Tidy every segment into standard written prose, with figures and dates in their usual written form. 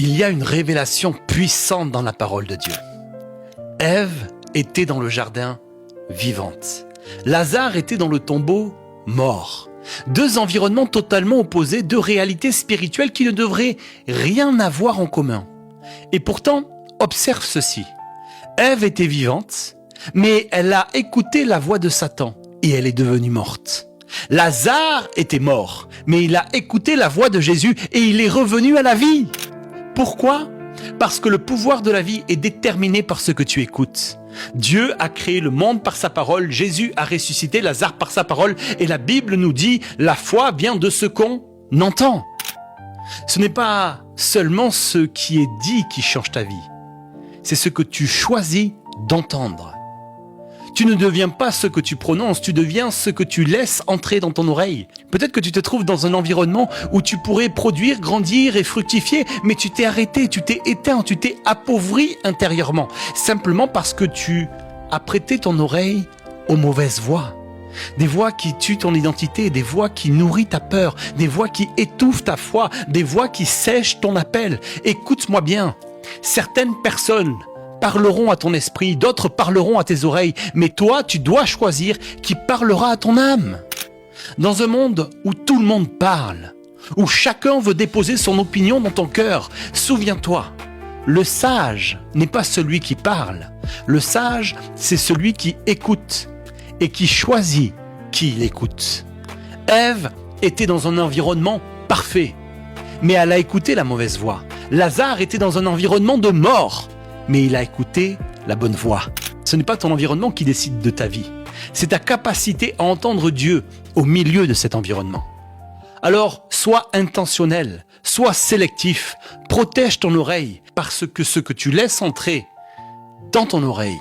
Il y a une révélation puissante dans la parole de Dieu. Ève était dans le jardin vivante. Lazare était dans le tombeau mort. Deux environnements totalement opposés, deux réalités spirituelles qui ne devraient rien avoir en commun. Et pourtant, observe ceci. Ève était vivante, mais elle a écouté la voix de Satan et elle est devenue morte. Lazare était mort, mais il a écouté la voix de Jésus et il est revenu à la vie. Pourquoi ? Parce que le pouvoir de la vie est déterminé par ce que tu écoutes. Dieu a créé le monde par sa parole, Jésus a ressuscité Lazare par sa parole et la Bible nous dit la foi vient de ce qu'on entend. Ce n'est pas seulement ce qui est dit qui change ta vie, c'est ce que tu choisis d'entendre. Tu ne deviens pas ce que tu prononces, tu deviens ce que tu laisses entrer dans ton oreille. Peut-être que tu te trouves dans un environnement où tu pourrais produire, grandir et fructifier, mais tu t'es arrêté, tu t'es éteint, tu t'es appauvri intérieurement, simplement parce que tu as prêté ton oreille aux mauvaises voix. Des voix qui tuent ton identité, des voix qui nourrissent ta peur, des voix qui étouffent ta foi, des voix qui sèchent ton appel. Écoute-moi bien, certaines personnes parleront à ton esprit, d'autres parleront à tes oreilles, mais toi, tu dois choisir qui parlera à ton âme. Dans un monde où tout le monde parle, où chacun veut déposer son opinion dans ton cœur, souviens-toi, le sage n'est pas celui qui parle. Le sage, c'est celui qui écoute et qui choisit qui il écoute. Ève était dans un environnement parfait, mais elle a écouté la mauvaise voix. Lazare était dans un environnement de mort, mais il a écouté la bonne voix. Ce n'est pas ton environnement qui décide de ta vie. C'est ta capacité à entendre Dieu au milieu de cet environnement. Alors, sois intentionnel, sois sélectif, protège ton oreille, parce que ce que tu laisses entrer dans ton oreille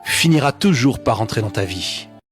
finira toujours par entrer dans ta vie.